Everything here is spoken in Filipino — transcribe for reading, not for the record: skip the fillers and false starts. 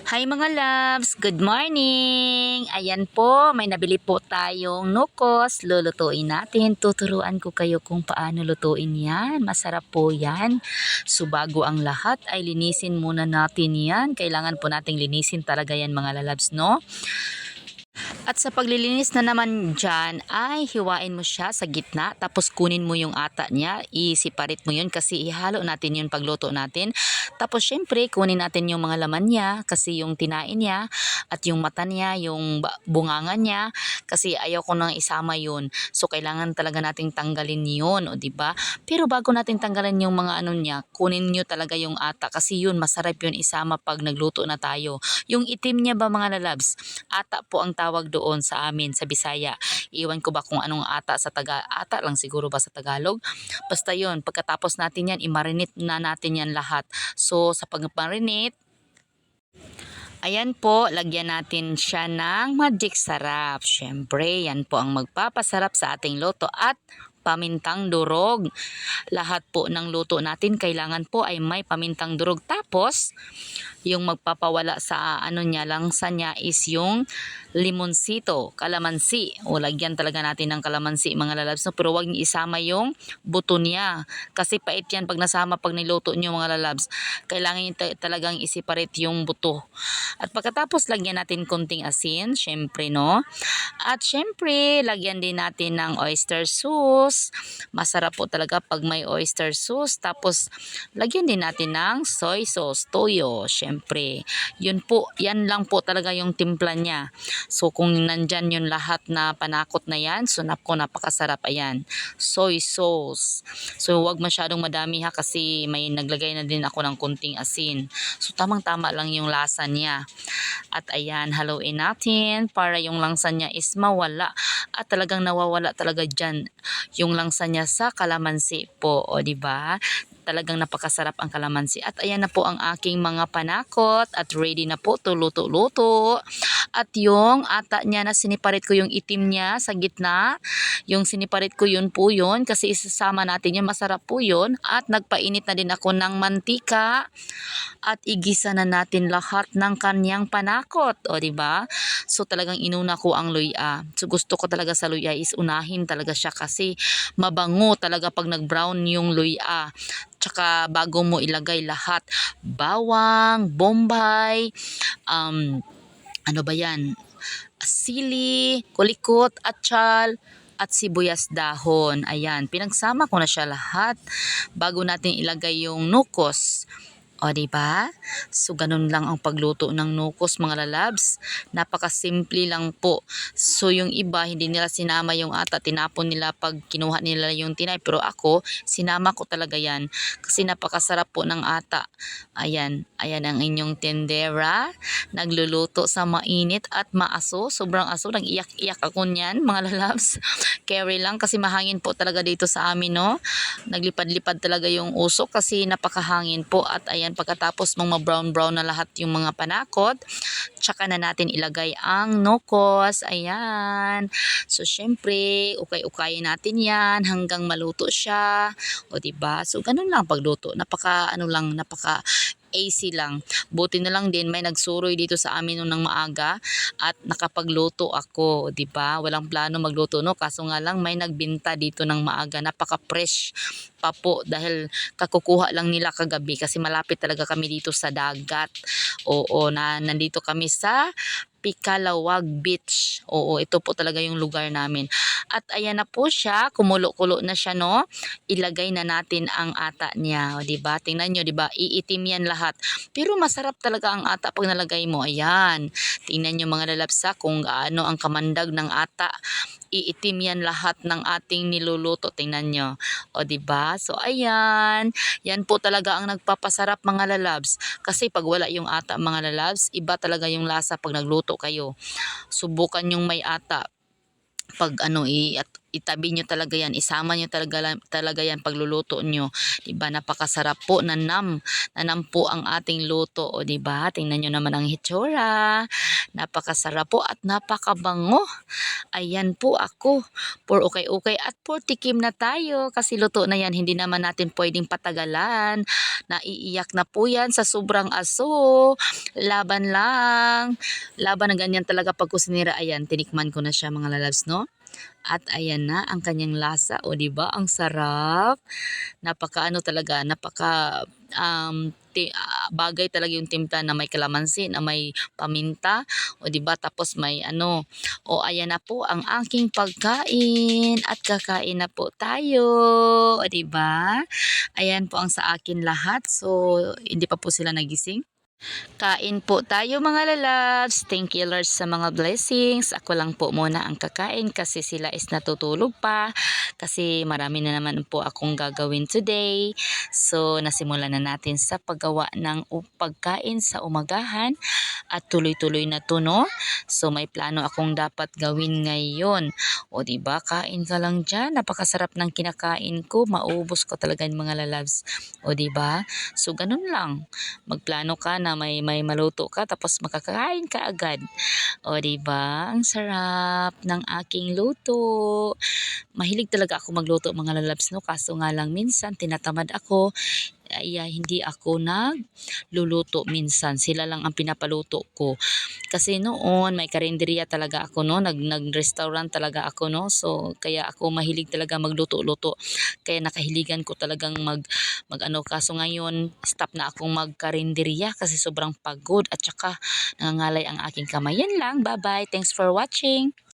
Hi mga loves! Good morning! Ayan po, may nabili po tayong nukos. Lulutuin natin. Tuturuan ko kayo kung paano lutuin yan. Masarap po yan. So bago ang lahat ay linisin muna natin yan. Kailangan po nating linisin talaga yan mga loves, no? At sa paglilinis na naman dyan ay hiwain mo siya sa gitna tapos kunin mo yung ata niya, i-separate mo yun kasi ihalo natin yun pagluto natin. Tapos syempre kunin natin yung mga laman niya kasi yung tinain niya at yung mata niya, yung bunganga niya kasi ayaw ko nang isama yun. So kailangan talaga nating tanggalin yun, o diba? Pero bago natin tanggalin yung mga ano niya, kunin nyo talaga yung ata kasi yun masarap yun isama pag nagluto na tayo. Yung itim niya ba mga lalabs? Ata po ang tawag doon sa amin sa Bisaya. Iwan ko ba kung anong ata sa ata lang siguro ba sa Tagalog. Basta yun, pagkatapos natin yan, i-marinate na natin yan lahat. So sa pag-marinate, ayan po, lagyan natin siya ng magic sarap. Syempre, yan po ang magpapasarap sa ating luto at pamintang durog. Lahat po ng luto natin kailangan po ay may pamintang durog. Tapos, yung magpapawala sa ano niya, langsa niya is yung limonsito, kalamansi. O lagyan talaga natin ng kalamansi mga lalabs. No? Pero wag niyo isama yung buto niya. Kasi pait yan pag nasama pag niluto niyo mga lalabs. Kailangan niyo talagang i-separate yung buto. At pagkatapos lagyan natin konting asin, syempre no. At syempre, lagyan din natin ng oyster sauce. Masarap po talaga pag may oyster sauce. Tapos lagyan din natin ng soy sauce, toyo, syempre. Yun po, yan lang po talaga yung timpla niya. So kung nandyan yung lahat na panakot na yan, so napakasarap. Ayan, soy sauce. So wag masyadong madami ha kasi may naglagay na din ako ng konting asin. So tamang-tama lang yung lasa niya. At ayan, haluin natin para yung langsa niya is mawala. At talagang nawawala talaga dyan yung langsa niya sa kalamansi po. O diba? Talagang napakasarap ang kalamansi. At ayan na po ang aking mga panakot at ready na po to luto-luto. At yung ata niya na siniparit ko yung itim niya sa gitna, yung siniparit ko yun po yun kasi isasama natin yun, masarap po yun. At nagpainit na din ako ng mantika at igisa na natin lahat ng kanyang panakot, o diba? So talagang inuna ko ang luya. So gusto ko talaga sa luya is unahin talaga siya kasi mabango talaga pag nag-brown yung luya. Tsaka bago mo ilagay lahat, bawang, bombay, ano ba yan? Sili, kulikot, atsyal, at sibuyas dahon. Ayan, pinagsama ko na siya lahat bago natin ilagay yung nukos. O, diba? So, ganun lang ang pagluto ng nukos, mga lalabs. Napakasimple lang po. So, yung iba, hindi nila sinama yung ata. Tinapon nila pag kinuha nila yung tinay. Pero ako, sinama ko talaga yan. Kasi napakasarap po ng ata. Ayan. Ayan ang inyong tendera. Nagluluto sa mainit at maaso. Sobrang aso. Nag-iyak-iyak ako niyan, mga lalabs. Carry lang kasi mahangin po talaga dito sa amin, no? Naglipad-lipad talaga yung usok kasi napakahangin po. At ayan, pagkatapos mong ma-brown-brown na lahat yung mga panakot, tsaka na natin ilagay ang nukos. Ayan. So, syempre, ukay-ukayin natin yan hanggang maluto siya. O, diba? So, ganun lang pagluto. Napaka AC lang. Buti na lang din may nagsuroy dito sa amin nung maaga at nakapagluto ako, 'di ba? Walang plano magluto no, kaso nga lang may nagbinta dito ng maaga. Napaka-fresh pa po dahil kakukuha lang nila kagabi kasi malapit talaga kami dito sa dagat. Oo, nandito kami sa Pikalawag Beach. Oo, ito po talaga yung lugar namin. At ayan na po siya, kumulo-kulo na siya no. Ilagay na natin ang ata niya, o di ba? Tingnan niyo, di ba? Iitim yan lahat. Pero masarap talaga ang ata pag nalagay mo. Ayan. Tingnan niyo mga lalabsa kung gaano ang kamandag ng ata. Iitim yan lahat ng ating niluluto. Tingnan nyo. O, diba? So, ayan. Yan po talaga ang nagpapasarap mga lalabs. Kasi pag wala yung ata mga lalabs, iba talaga yung lasa pag nagluto kayo. Subukan yung may ata. Pag ano, at itabi nyo talaga yan, isama nyo talaga yan pagluluto nyo. Diba, napakasarap po, nanam po ang ating luto. O diba, tingnan nyo naman ang hitsura. Napakasarap po at napakabango. Ayan po ako. For okay at for tikim na tayo kasi luto na yan, hindi naman natin pwedeng patagalan. Naiiyak na po yan sa sobrang aso. Laban lang. Laban na ganyan talaga pag kusinira. Ayan, tinikman ko na siya mga lalabs, no? At ayan na ang kanyang lasa. O di ba ang sarap. Napaka talaga, napaka bagay talaga yung timpla na may kalamansi, na may paminta. O di ba tapos may O ayan na po ang aking pagkain at kakain na po tayo. O di ba? Ayan po ang sa akin lahat. So hindi pa po sila nagising. Kain po tayo mga lalabs. Thank you Lord sa mga blessings. Ako lang po muna ang kakain kasi sila is natutulog pa. Kasi marami na naman po akong gagawin today. So nasimulan na natin sa paggawa ng pagkain sa umagahan. At tuloy-tuloy na to, no? So may plano akong dapat gawin ngayon. O di ba kain ka lang dyan. Napakasarap ng kinakain ko. Maubos ko talaga yung mga lalabs. O di ba? So ganun lang. Magplano ka na may maluto ka tapos makakain ka agad. O di ba? Ang sarap ng aking luto. Mahilig talaga ako magluto mga lalabs, no? Kaso nga lang minsan tinatamad ako. Ay, hindi ako nagluluto minsan. Sila lang ang pinapaluto ko. Kasi noon may karinderya talaga ako, no? Nag-restaurant talaga ako, no? So kaya ako mahilig talaga magluto-luto. Kaya nakahiligan ko talagang kaso ngayon stop na akong magkarinderya kasi sobrang pagod at saka nangangalay ang aking kamay. Yan lang. Bye-bye. Thanks for watching.